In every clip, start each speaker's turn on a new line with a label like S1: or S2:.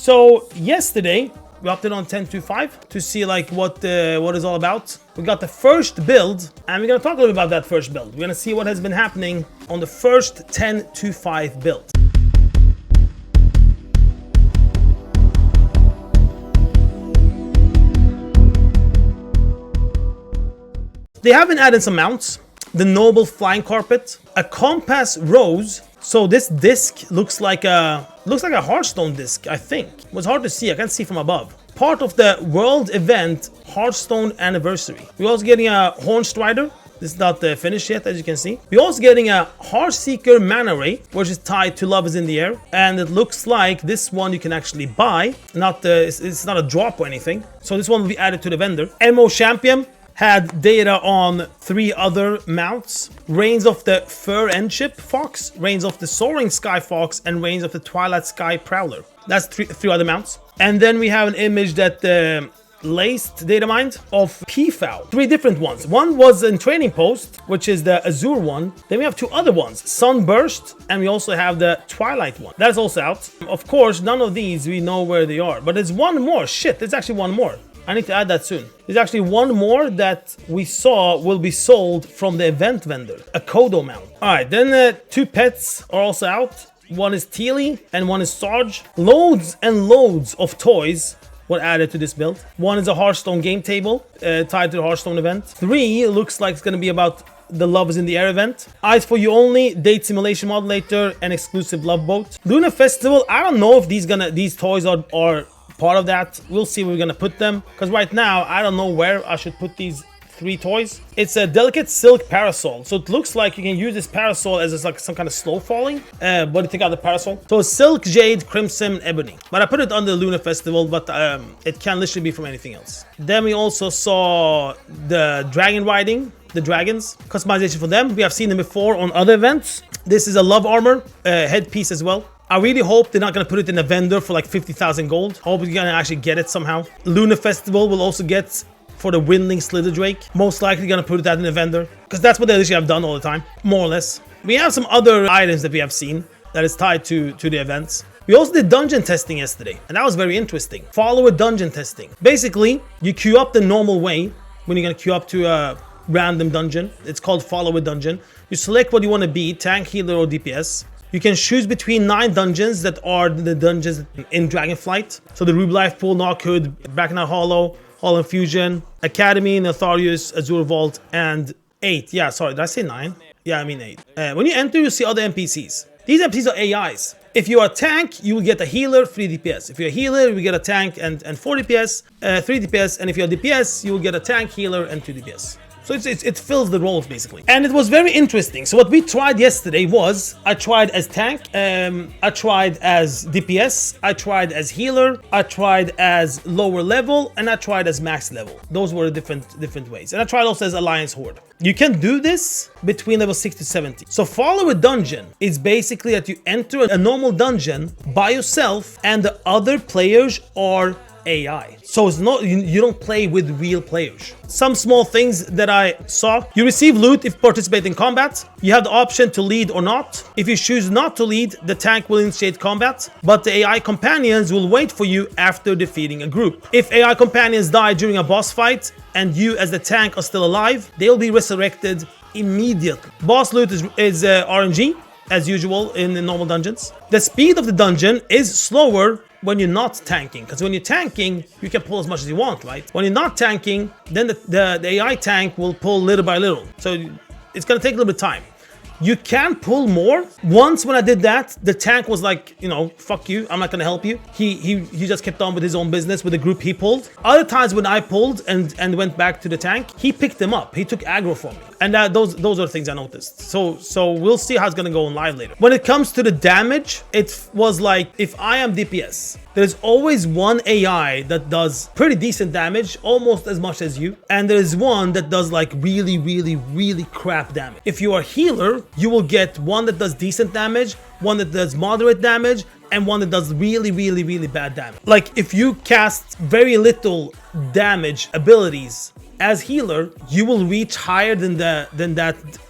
S1: So yesterday we opted on 10.2.5 to see like what is all about. We got the first build, and we're gonna talk a little bit about that first build. We're gonna see what has been happening on the first 10.2.5 build. They have been adding some mounts. The Noble Flying Carpet, a Compass Rose. So this disc looks like a Hearthstone disc, I think. It was hard to see, I can't see from above. Part of the world event Hearthstone Anniversary. We're also getting a Hornstrider. This is not finished yet, as you can see. We're also getting a Hearthseeker Mana Ray, which is tied to Love is in the Air. And it looks like this one you can actually buy. It's not a drop or anything. So this one will be added to the vendor. MO Champion had data on 3 other mounts. Reigns of the Fur Endship Fox, Reigns of the Soaring Sky Fox, and Reigns of the Twilight Sky Prowler. That's three other mounts. And then we have an image that laced data mined of Peafowl. 3 different ones. One was in Training Post, which is the Azure one. Then we have 2 other ones, Sunburst, and we also have the Twilight one. That is also out. Of course, none of these we know where they are, but there's one more. Shit, there's actually one more. I need to add that soon. There's actually one more that we saw will be sold from the event vendor, a Kodo mount. Alright, then 2 pets are also out. One is Teely and one is Sarge. Loads and loads of toys were added to this build. One is a Hearthstone game table tied to the Hearthstone event. 3 looks like it's going to be about the Love is in the Air event. Eyes for You Only, Date Simulation Modulator, and exclusive Love Boat. Luna Festival, I don't know if these toys are part of that. We'll see where we're gonna put them, because right now I don't know where I should put these 3 toys. It's a Delicate Silk Parasol, so it looks like you can use this parasol as like some kind of slow falling. What do you think of the parasol? So Silk, Jade, Crimson, Ebony. But I put it on the Luna Festival, but it can literally be from anything else. Then we also saw the dragon riding, the dragons, customization for them. We have seen them before on other events. This is a Love Armor headpiece as well. I really hope they're not going to put it in a vendor for like 50,000 gold. I hope you're going to actually get it somehow. Luna Festival will also get for the Windling Slither Drake. Most likely going to put that in a vendor, because that's what they literally have done all the time, more or less. We have some other items that we have seen that is tied to the events. We also did dungeon testing yesterday, and that was very interesting. Follower dungeon testing. Basically, you queue up the normal way when you're going to queue up to a random dungeon. It's called follower dungeon. You select what you want to be, tank, healer, or DPS. You can choose between 9 dungeons that are the dungeons in Dragonflight. So the Ruby Life Pool, Knockhood, Bacchanal Hollow, Hall Infusion, Academy, Netharius, Azure Vault, and 8. Yeah, sorry, did I say 9? Yeah, I mean 8. When you enter, you see other NPCs. These NPCs are AIs. If you are a tank, you will get a healer, 3 DPS. If you're a healer, you will get a tank and 4 DPS, 3 DPS. And if you're a DPS, you will get a tank, healer, and 2 DPS. So it fills the roles basically. And it was very interesting. So what we tried yesterday was, I tried as tank, I tried as DPS, I tried as healer, I tried as lower level, and I tried as max level. Those were different ways. And I tried also as Alliance Horde. You can do this between level 6 to 70. So follow a dungeon is basically that you enter a normal dungeon by yourself and the other players are AI. So it's not, you don't play with real players. Some small things that I saw. You receive loot if you participate in combat. You have the option to lead or not. If you choose not to lead, the tank will initiate combat, but the AI companions will wait for you after defeating a group. If AI companions die during a boss fight and you as the tank are still alive, they'll be resurrected immediately. Boss loot is RNG, as usual in the normal dungeons. The speed of the dungeon is slower when you're not tanking, because when you're tanking, you can pull as much as you want, right? When you're not tanking, then the AI tank will pull little by little. So it's gonna take a little bit of time. You can pull more. Once when I did that, the tank was like, you know, fuck you, I'm not gonna help you. He just kept on with his own business with the group he pulled. Other times when I pulled and went back to the tank, he picked them up. He took aggro from me. And those are the things I noticed. So we'll see how it's gonna go on live later. When it comes to the damage, it was like, if I am DPS, there's always one AI that does pretty decent damage, almost as much as you. And there's one that does like really, really, really crap damage. If you are a healer, you will get one that does decent damage, one that does moderate damage, and one that does really, really, really bad damage. Like if you cast very little damage abilities as healer, you will reach higher than that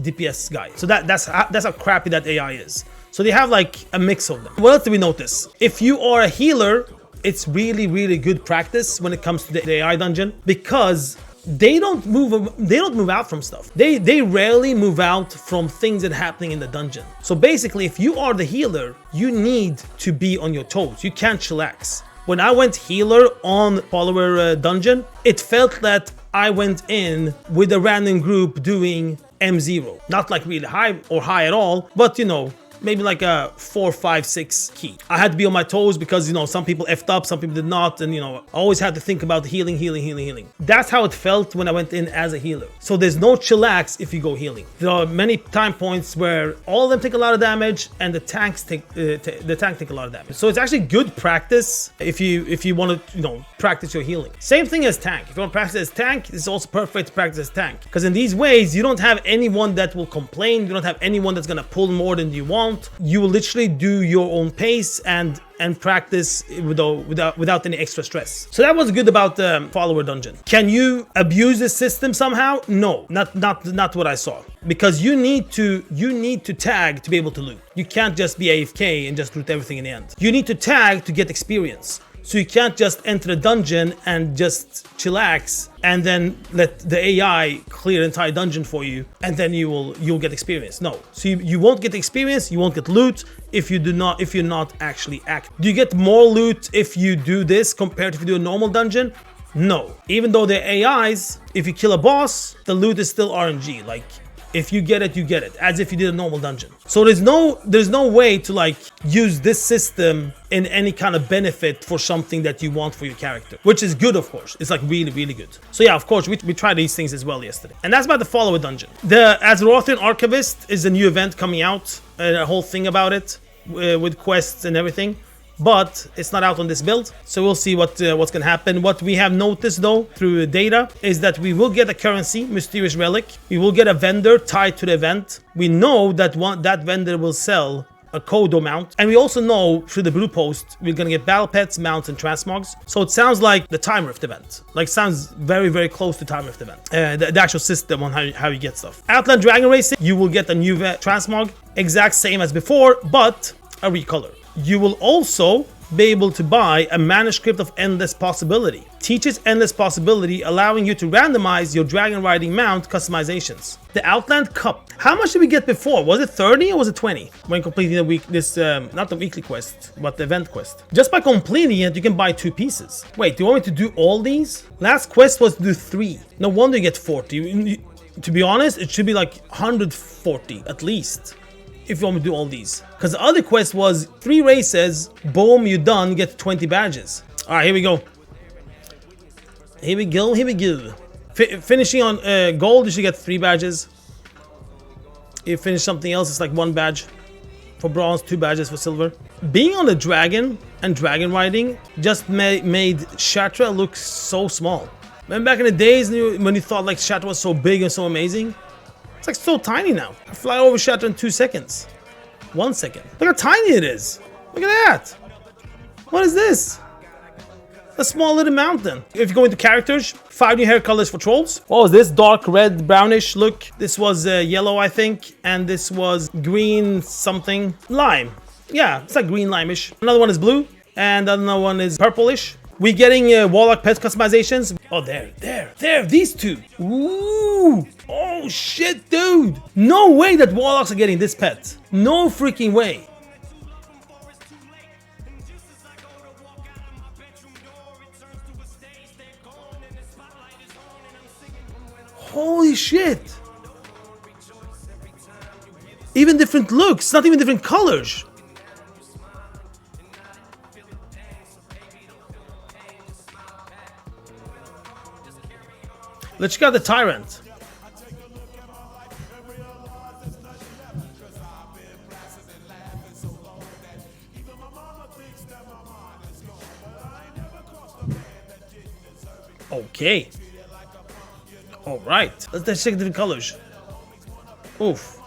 S1: DPS guy. So that's how crappy that AI is. So they have like a mix of them. What else did we notice? If you are a healer it's really, really good practice when it comes to the AI dungeon, because they don't move out from stuff. They rarely move out from things that are happening in the dungeon. So basically, if you are the healer, you need to be on your toes. You can't chillax. When I went healer on follower dungeon, it felt that I went in with a random group doing M0. Not like really high or high at all, but you know, maybe like a 4, 5, 6 key. I had to be on my toes because, you know, some people effed up, some people did not, and you know, I always had to think about healing. That's how it felt when I went in as a healer. So there's no chillax if you go healing. There are many time points where all of them take a lot of damage and the tank take a lot of damage. So it's actually good practice if you want to, you know, practice your healing. Same thing as tank. If you want to practice as tank, it's also perfect to practice as tank, because in these ways you don't have anyone that will complain. You don't have anyone that's gonna pull more than you want. You will literally do your own pace and practice without any extra stress. So that was good about the follower dungeon. Can you abuse this system somehow? No, not what I saw. Because you need to tag to be able to loot. You can't just be AFK and just loot everything in the end. You need to tag to get experience. So you can't just enter a dungeon and just chillax and then let the AI clear the entire dungeon for you, and then you'll get experience. No. So you won't get experience, you won't get loot if you're not actually active. Do you get more loot if you do this compared to if you do a normal dungeon? No. Even though they're AIs, if you kill a boss, the loot is still RNG. Like, if you get it, you get it, as if you did a normal dungeon. So there's no way to like use this system in any kind of benefit for something that you want for your character, which is good, of course. It's like really, really good. So yeah, of course, we tried these things as well yesterday. And that's about the follower dungeon. The Azerothian Archivist is a new event coming out, a whole thing about it with quests and everything. But it's not out on this build, so we'll see what's gonna happen. What we have noticed though through data is that we will get a currency, mysterious relic. We will get a vendor tied to the event. We know that that vendor will sell a Kodo mount, and we also know through the blue post we're gonna get battle pets, mounts, and transmogs. So it sounds like the Time Rift event. Like, sounds very, very close to Time Rift event. The actual system on how you get stuff. Outland Dragonracing, you will get a new transmog, exact same as before, but a recolor. You will also be able to buy a manuscript of endless possibility. Teaches endless possibility, allowing you to randomize your dragon riding mount customizations. The Outland Cup. How much did we get before? Was it 30 or was it 20? When completing not the weekly quest, but the event quest. Just by completing it, you can buy 2 pieces. Wait, do you want me to do all these? Last quest was to do 3. No wonder you get 40. To be honest, it should be like 140 at least, if you want me to do all these. Because the other quest was 3 races, boom, you're done, get 20 badges. Alright, here we go. Finishing on gold, you should get 3 badges. If you finish something else, it's like 1 badge. For bronze, 2 badges for silver. Being on the dragon and dragon riding just made Shatra look so small. Remember back in the days when you thought like Shatra was so big and so amazing? It's like so tiny now. I fly over Shatter in 2 seconds. 1 second. Look how tiny it is. Look at that. What is this? A small little mountain. If you go into characters, 5 new hair colors for trolls. What was this? Dark red, brownish look. This was yellow, I think. And this was green something. Lime. Yeah, it's like green lime-ish. Another one is blue. And another one is purplish. We're getting Warlock pet customizations. Oh, there, these 2. Ooh, oh shit, dude. No way that Warlocks are getting this pet. No freaking way. Holy shit. Even different looks, not even different colors. Let's check out the Tyrant. Okay. All right. Let's check the colors. Oof.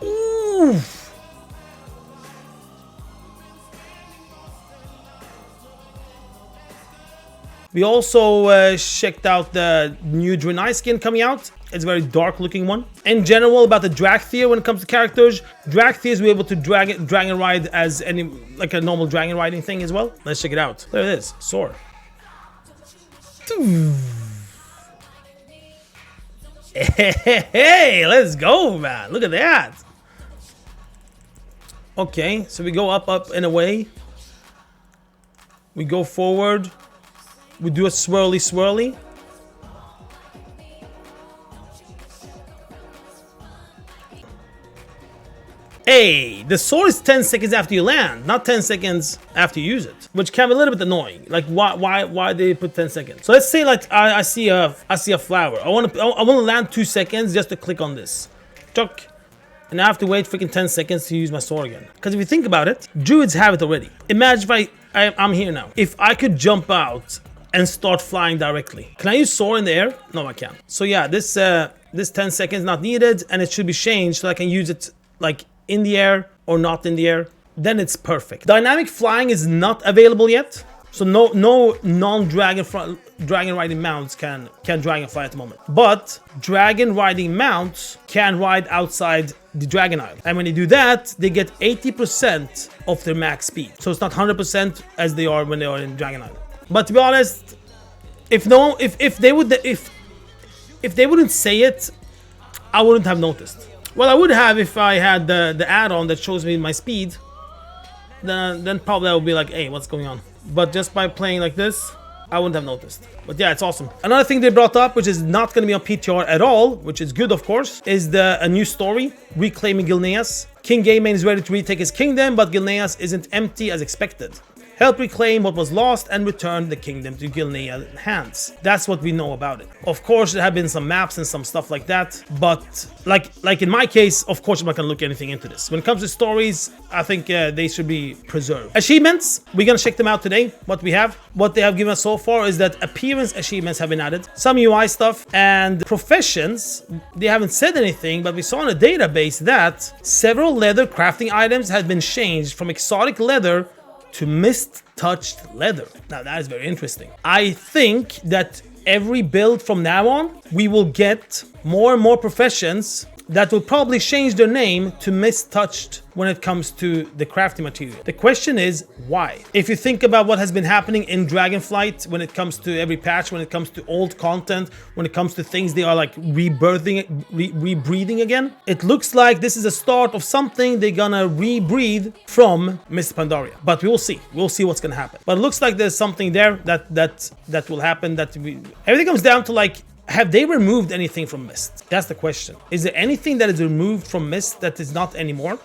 S1: Oof. We also checked out the new DRAENAI skin coming out. It's a very dark looking one. In general, about the DRAGTHYR when it comes to characters, DRAGTHYRs will be able to dragon ride as any, like a normal dragon riding thing as well. Let's check it out. There it is, soar. Hey, let's go, man. Look at that. Okay, so we go up, and away. We go forward. We do a swirly. Hey, the sword is 10 seconds after you land, not 10 seconds after you use it, which can be a little bit annoying. Like, why did they put 10 seconds? So let's say like I see a flower. I want to land 2 seconds just to click on this, chuck, and I have to wait freaking 10 seconds to use my sword again. Because if you think about it, druids have it already. Imagine if I'm here now. If I could jump out and start flying directly, can I use sword in the air? No, I can't. So yeah, this 10 seconds not needed, and it should be changed so I can use it like in the air or not in the air. Then it's perfect. Dynamic flying is not available yet, so no non-dragon riding mounts can dragon fly at the moment. But dragon riding mounts can ride outside the Dragon Isle, and when they do that, they get 80% of their max speed. So it's not 100% as they are when they are in Dragon Isle. But to be honest, if they wouldn't say it, I wouldn't have noticed. Well, I would have if I had the add-on that shows me my speed. Then probably I would be like, hey, what's going on? But just by playing like this, I wouldn't have noticed. But yeah, it's awesome. Another thing they brought up, which is not going to be on PTR at all, which is good, of course, is a new story, Reclaiming GILNEAS. King Gaimane is ready to retake his kingdom, but GILNEAS isn't empty as expected. Help reclaim what was lost and return the kingdom to GILNEAS' hands. That's what we know about it. Of course, there have been some maps and some stuff like that, but like in my case, of course, I'm not gonna look anything into this. When it comes to stories, I think they should be preserved. Achievements, we're gonna check them out today. What they have given us so far is that appearance achievements have been added, some UI stuff, and professions. They haven't said anything, but we saw in the database that several leather crafting items had been changed from exotic leather to mist-touched leather. Now that is very interesting. I think that every build from now on, we will get more and more professions that will probably change their name to mist-touched when it comes to the crafting material. The question is, why? If you think about what has been happening in Dragonflight when it comes to every patch, when it comes to old content, when it comes to things they are like rebreathing again, it looks like this is a start of something they're gonna rebreathe from Mist Pandaria. But we will see. We'll see what's gonna happen. But it looks like there's something there that will happen. Everything comes down to like, have they removed anything from Mist? That's the question. Is there anything that is removed from Mist that is not anymore?